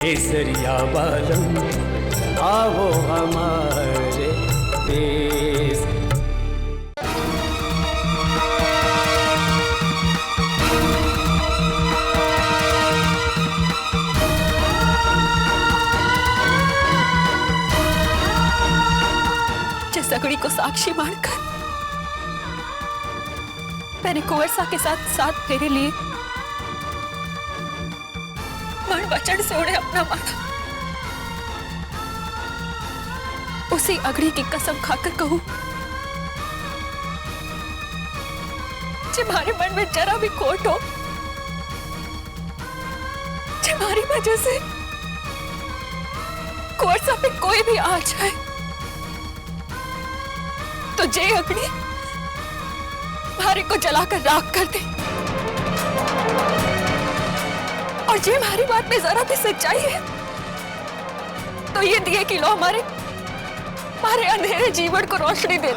केसरिया बालम आओ हमारे देश। जसगड़ी को साक्षी मानकर मैंने कुंवरसा के साथ 7 फेरे लिए, मण वचन से उन्हें अपना माना। उसी अगड़ी की कसम खाकर कहूं, तुम्हारे मन में जरा भी खोट हो, तुम्हारी वजह से कुंवरसा पे कोई भी आ जाए, तो जे अगड़ी मारे को जलाकर राख कर दे। और जे हमारी बात में जरा भी सच्चाई है, तो ये दिए कि लो हमारे अंधेरे जीवन को रोशनी दे।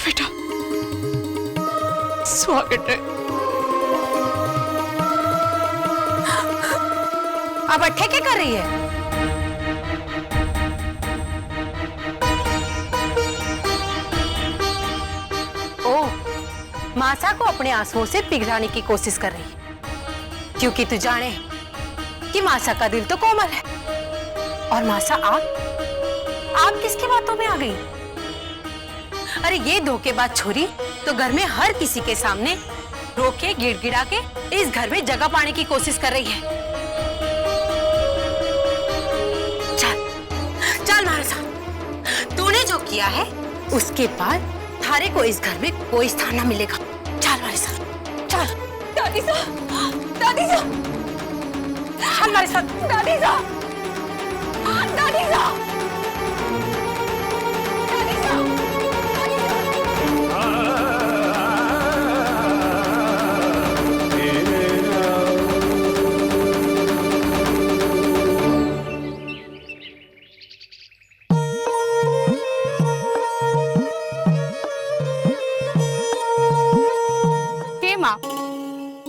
बेटा, स्वागत है। अब अट्ठे क्या कर रही है? ओ, मासा को अपने आंसुओं से पिघलाने की कोशिश कर रही है, क्योंकि तू जाने कि मासा का दिल तो कोमल है। और मासा आप किसकी बातों में आ गई? अरे ये धोखेबाज छोरी तो घर में हर किसी के सामने रोके गिड़गिड़ा के इस घर में जगह पाने की कोशिश कर रही है। चल हमारे साथ। तूने जो किया है उसके बाद थारे को इस घर में कोई स्थान ना मिलेगा। चल हमारे साथ, चल। दादी साहब, दादी साहब, चल हमारे साथ। दादी साहब, दादी साहब,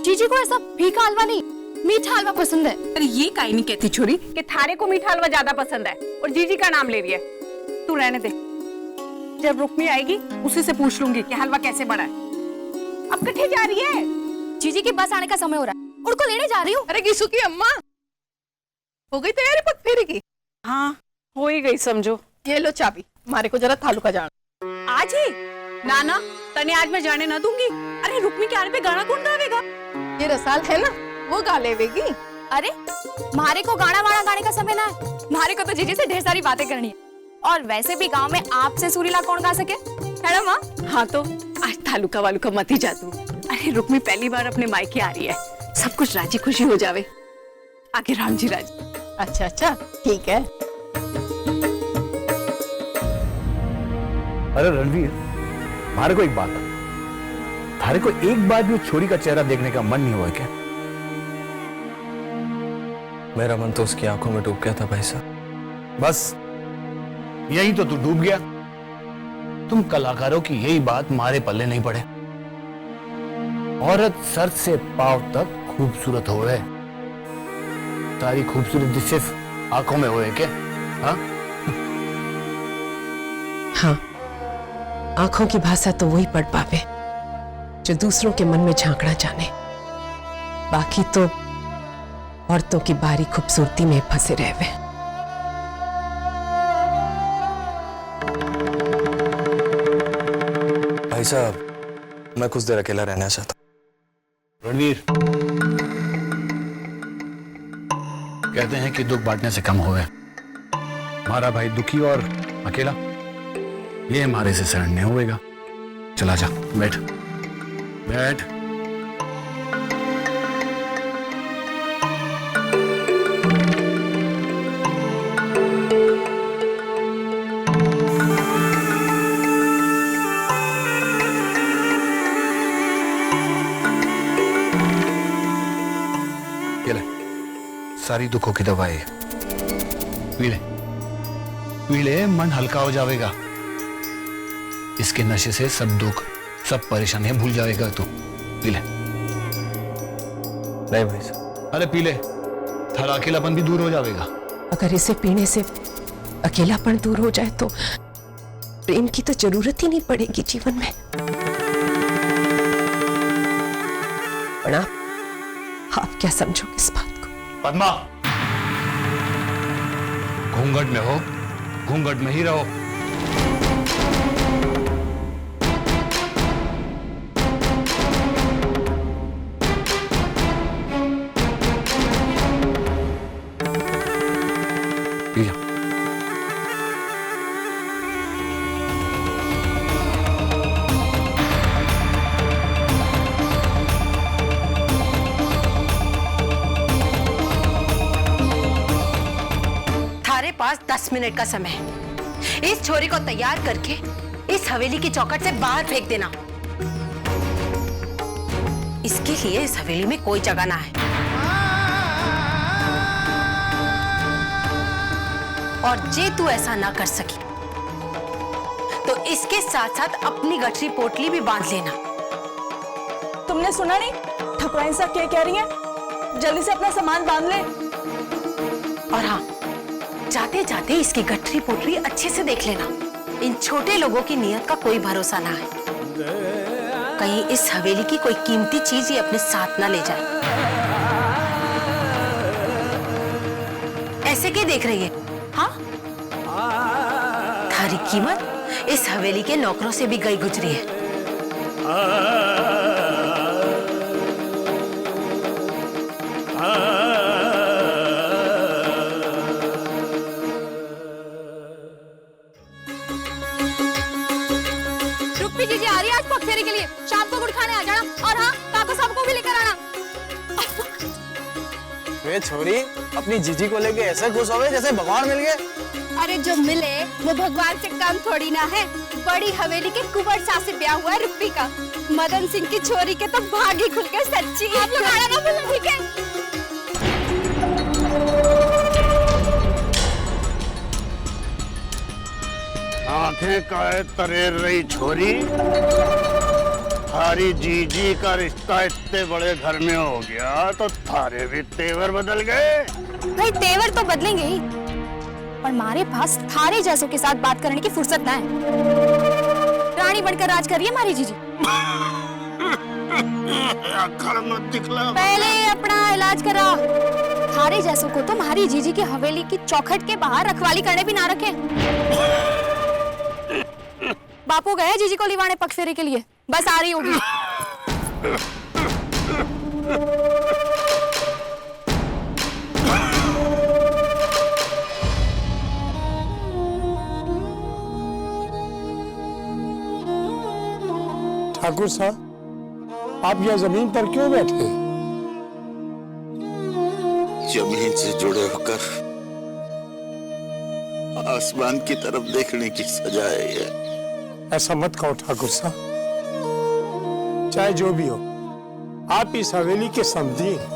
जीजी को ऐसा फीका हलवा नहीं, मीठा हलवा पसंद है। अरे ये काहे नहीं कहती छोरी कि थारे को मीठा हलवा ज्यादा पसंद है और जीजी का नाम ले रही है। तू रहने दे, जब रुक्मी आएगी उसी से पूछ लूंगी कि हलवा कैसे बना है। अब कहाँ जा रही है? जीजी की बस आने का समय हो रहा है, उनको लेने जा रही हूँ। अरे गिसु की अम्मा, हो गई तैयारी पग फेरी की? हाँ हो ही गई समझो। ये लो चाबी, मारे को जरा थालू का जाना। आज ही? ना तने आज मैं जाने ना दूंगी। अरे रुक्मी के आने पे गाना कौन गावेगा? ये रसाल है ना, वो गा लेवेगी। अरे मारे को गाना वाना गाने का समय ना है, मारे को तो जीजी से ढेर सारी बातें करनी है। और वैसे भी गांव में आपसे सुरीला कौन गा सके, है ना माँ? हाँ तो आज थालूका वालूका मत ही जा तू। अरे रुक्मी पहली बार अपने मायके आ रही है, सब कुछ राजी खुशी हो जावे। आगे राम जी राजी। अच्छा ठीक है। अरे रणवीर, मारे को एक बात है, थारे को एक बार भी उस छोरी का चेहरा देखने का मन नहीं हुआ क्या? मेरा मन तो उसकी आंखों में डूब गया था भाई साहब। बस यही तो तू डूब गया। तुम कलाकारों की यही बात मारे पल्ले नहीं पड़े। औरत सर से पांव तक खूबसूरत हो है, तारी खूबसूरती सिर्फ आंखों में होए क्या? हाँ, आंखों की भाषा तो वही पढ़ पावे जो दूसरों के मन में झांकना जाने। बाकी तो औरतों की बारी खूबसूरती में फंसे रहवे। भाई साहब, मैं कुछ देर अकेला रहना चाहता हूं। रणवीर, कहते हैं कि दुख बांटने से कम होवे। हमारा भाई दुखी और अकेला, ये हमारे से सहन नहीं होएगा। चला जा, बैठ बैठ। ये ले, सारी दुखों की दवाई है, पी ले पी ले, मन हल्का हो जाएगा। इसके नशे से सब दुख सब परेशानियां भूल जाएगा तू। पी ले। नहीं भाई साहब। अरे पी ले, थोड़ा अकेलापन भी दूर हो जाएगा। अगर इसे पीने से अकेलापन दूर हो जाए तो प्रेम की तो जरूरत ही नहीं पड़ेगी जीवन में। पर आप क्या समझोगे इस बात को? पद्मा, घूंघट में हो, घूंघट में ही रहो। पी जा। थारे पास 10 मिनट का समय है। इस छोरी को तैयार करके इस हवेली की चौखट से बाहर फेंक देना। इसके लिए इस हवेली में कोई जगह ना है। और जे तू ऐसा ना कर सकी तो इसके साथ साथ अपनी गठरी पोटली भी बांध लेना। तुमने सुना नहीं ठकुराइन साहब क्या कह रही हैं? जल्दी से अपना सामान बांध ले। और हाँ, जाते जाते इसकी गठरी पोटली अच्छे से देख लेना। इन छोटे लोगों की नीयत का कोई भरोसा ना है। कहीं इस हवेली की कोई कीमती चीज ये अपने साथ ना ले जाए। ऐसे क्या देख रही है? हाँ, थारी कीमत इस हवेली के नौकरों से भी गई गुजरी है। रुक्मी जीजी आ रही है आज पगफेरे के लिए। शाम को गुड़ खाने आ जाना। और हाँ, काका साहब को भी लेकर आना। वे छोरी अपनी जीजी को लेके ऐसे खुश हो गए जैसे भगवान मिल गए। अरे जो मिले वो भगवान से कम थोड़ी ना है। बड़ी हवेली के कुंवर सास से ब्याह हुआ है रुक्मी का। मदन सिंह की छोरी के तो भाग ही खुल गए सच्ची। आप लोग आना ना बोलो, ठीक है? आंखें काहे तरेर रही छोरी, थारी जीजी का रिश्ता इतने बड़े घर में हो गया तो थारे भी तेवर बदल गए। भाई तेवर तो बदलेंगे ही, पर हमारे पास थारे जैसों के साथ बात करने की फुर्सत ना है। रानी बनकर राज कर रही है हमारी जीजी। अक्कड़ मत दिखला। पहले अपना इलाज करा। थारे जैसों को तो हमारी जीजी की हवेली की चौखट के बाहर रखवाली करने भी ना रखे। बापू गए जीजी को लिवाने पगफेरे के लिए, बस आ रही होगी। ठाकुर साहब, आप यह जमीन पर क्यों बैठे? जमीन से जुड़े होकर आसमान की तरफ देखने की सजा है ये। ऐसा मत कहो ठाकुर साहब, चाहे जो भी हो, आप इस हवेली के समधी हैं।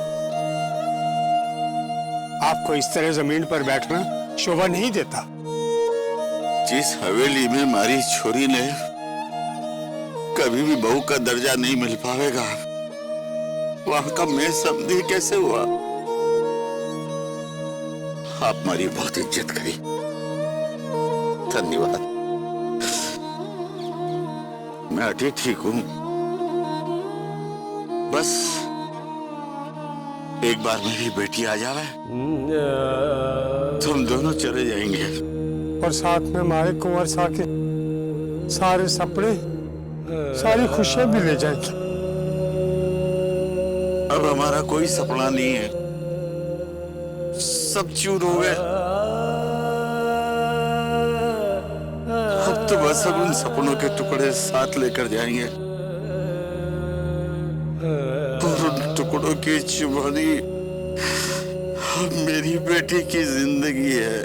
आपको इस तरह जमीन पर बैठना शोभा नहीं देता। जिस हवेली में हमारी छोरी ने कभी भी बहू का दर्जा नहीं मिल पाएगा, वहां का मैं समधी कैसे हुआ? आप हमारी बहुत इज्जत करी, धन्यवाद। मैं अभी ठीक हूं, बस एक बार मेरी बेटी आ जावे तो हम दोनों चले जाएंगे। और साथ में हमारे कुंवर साहब के सारे सपने, सारी खुशियां भी ले जाएंगे। अब हमारा कोई सपना नहीं है, सब चूर हो गए। अब तो बस हम उन सपनों के टुकड़े साथ लेकर जाएंगे और उन टुकड़ों की जुबानी मेरी बेटी की जिंदगी है।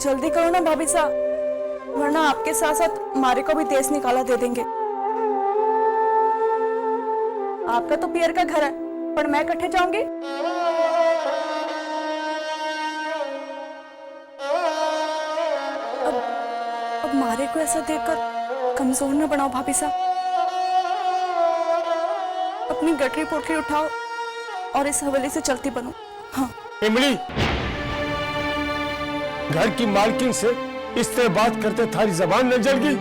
जल्दी करो ना भाभी साहब, वरना आपके साथ साथ मारे को भी देश निकाला दे देंगे। आपका तो पियर का घर है, पर मैं कट्ठे जाऊंगी। अब मारे को ऐसा देखकर कमजोर न बनाओ भाभी साहब। अपनी गटरी पोटली उठाओ और इस हवेली से चलती बनो। हाँ इमली, घर की मालकिन से इस तरह बात करते थारी जबान न जल गई?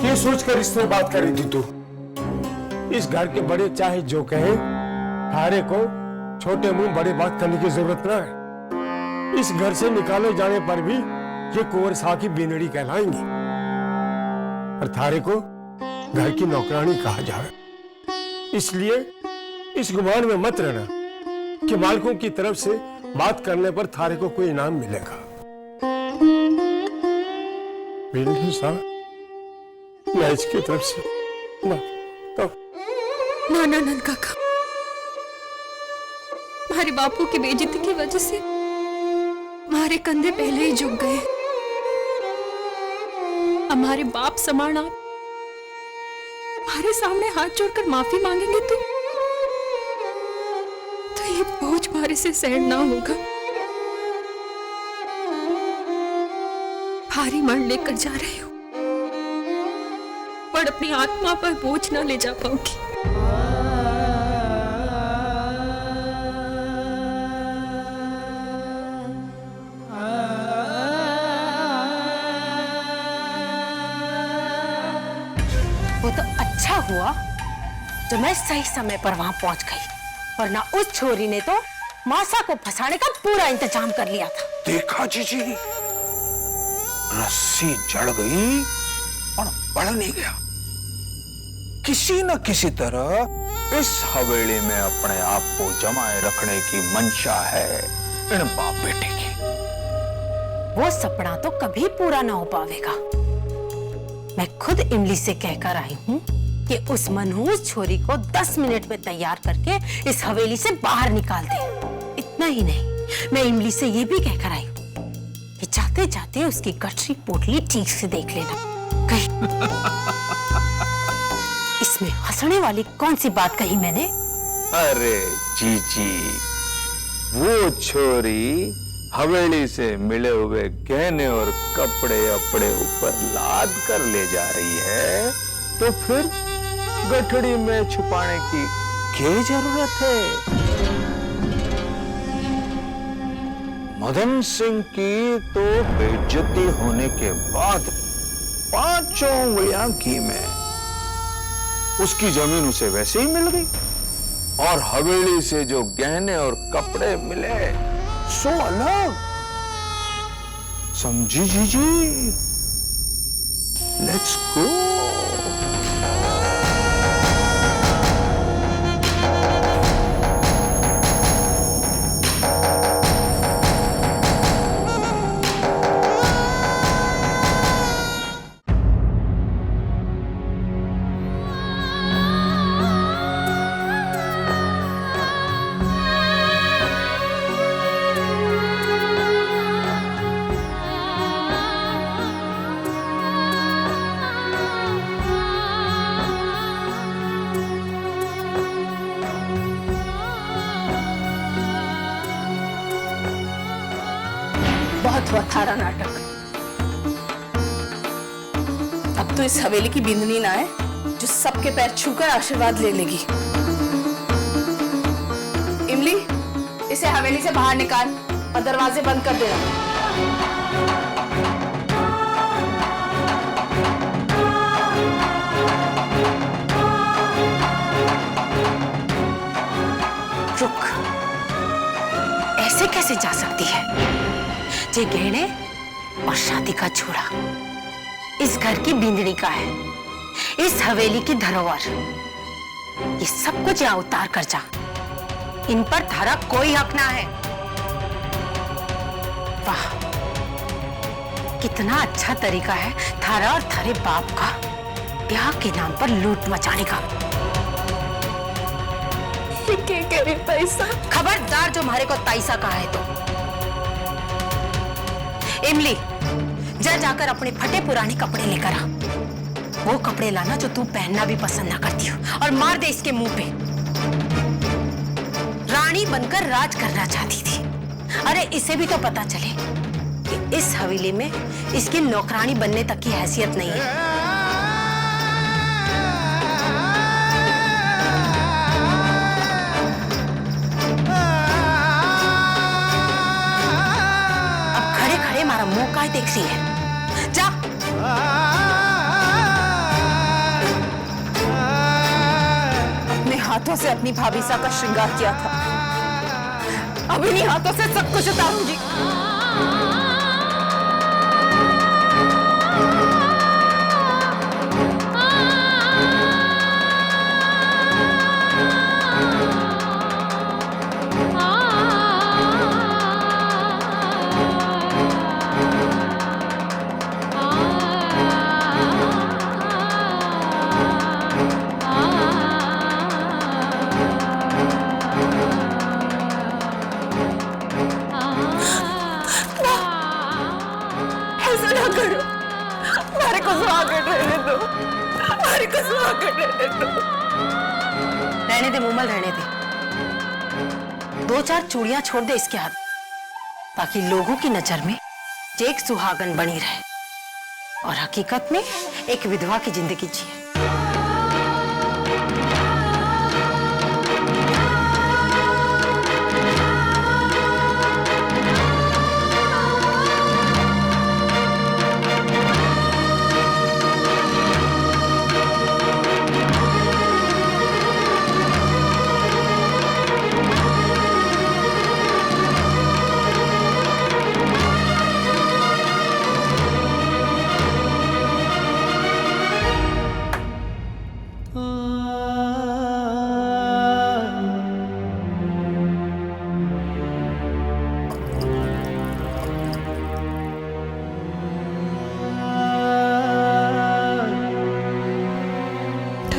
ये सोचकर इस तरह बात कर रही थी तू? इस घर के बड़े चाहे जो कहे, थारे को छोटे मुंह बड़े बात करने की जरूरत ना है। इस घर से निकाले जाने पर भी ये कुंवर शाह की बीनड़ी कहलाएंगी और थारे को घर की नौकरानी कहा जाए। इसलिए इस गुमान में मत रहना कि मालकों की तरफ से बात करने पर थारे को कोई इनाम मिलेगा। मैं इसकी तरफ से ना ना नंद काका, हमारे बापू की बेइज्जती की वजह से हमारे कंधे पहले ही झुक गए। हमारे बाप समान आप हमारे सामने हाथ जोड़कर माफी मांगेंगे तो ये बोझ भारी से सहन ना होगा। भारी मन लेकर जा रही हूं, पर अपनी आत्मा पर बोझ ना ले जा पाऊंगी। वो तो अच्छा हुआ जो मैं सही समय पर वहां पहुंच गई, वरना उस छोरी ने तो मासा को फंसाने का पूरा इंतजाम कर लिया था। देखा जीजी, रस्सी जड़ गई और बढ़ नहीं गया। किसी न किसी तरह इस हवेली में अपने आप को जमाए रखने की मंशा है इन बाप बेटे की। वो सपना तो कभी पूरा ना हो पाएगा। मैं खुद इमली से कहकर आई हूं कि उस मनहूस छोरी को 10 मिनट में तैयार करके इस हवेली से बाहर निकाल दे। इतना ही नहीं, मैं इमली से ये भी कहकर आई हूं कि जाते जाते उसकी गठरी पोटली ठीक से देख लेना। कहीं इसमें हंसने वाली कौन सी बात कही मैंने? अरे जीजी, वो छोरी हवेली से मिले हुए गहने और कपड़े अपने ऊपर लाद कर ले जा रही है, तो फिर गठड़ी में छुपाने की क्या जरूरत है? मदन सिंह की तो बेइज्जती होने के बाद 5 उंगलियां घी में उसकी जमीन उसे वैसे ही मिल गई, और हवेली से जो गहने और कपड़े मिले सो अलग। समझी जीजी? Let's go. बहुत हुआ थारा नाटक। अब तो इस हवेली की बिंदनी ना है जो सबके पैर छूकर आशीर्वाद ले लेगी। इमली, इसे हवेली से बाहर निकाल और दरवाजे बंद कर देना। रुक, ऐसे कैसे जा सकती है? जे गहने और शादी का छोड़ा इस घर की बींदनी का है, इस हवेली की धरोहर, ये सब कुछ यहाँ उतार कर जा। इन पर थारा कोई हक ना है। वाह, कितना अच्छा तरीका है थारा और थारे बाप का ब्याह के नाम पर लूट मचाने का। ताईसा, खबरदार जो हमारे को ताईसा कहा है तो। इमली, जा जाकर अपने फटे पुराने कपड़े लेकर आ। वो कपड़े लाना जो तू पहनना भी पसंद ना करती हो, और मार दे इसके मुंह पे। रानी बनकर राज करना चाहती थी। अरे इसे भी तो पता चले कि इस हवेली में इसकी नौकरानी बनने तक की हैसियत नहीं है। हमारा मुंह का देख रही है? जा। अपने हाथों से अपनी भाभीसा का श्रृंगार किया था, अब इन्हीं हाथों से सब कुछ उतारूंगी। रहने दे मुमल, रहने दे। 2-4 चूड़ियां छोड़ दे इसके हाथ, ताकि लोगों की नजर में एक सुहागन बनी रहे और हकीकत में एक विधवा की जिंदगी जिए।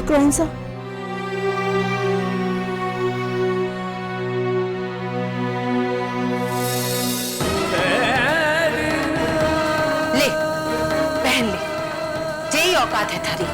कौन सा? ले, पहन ले, यही औकात है थारी।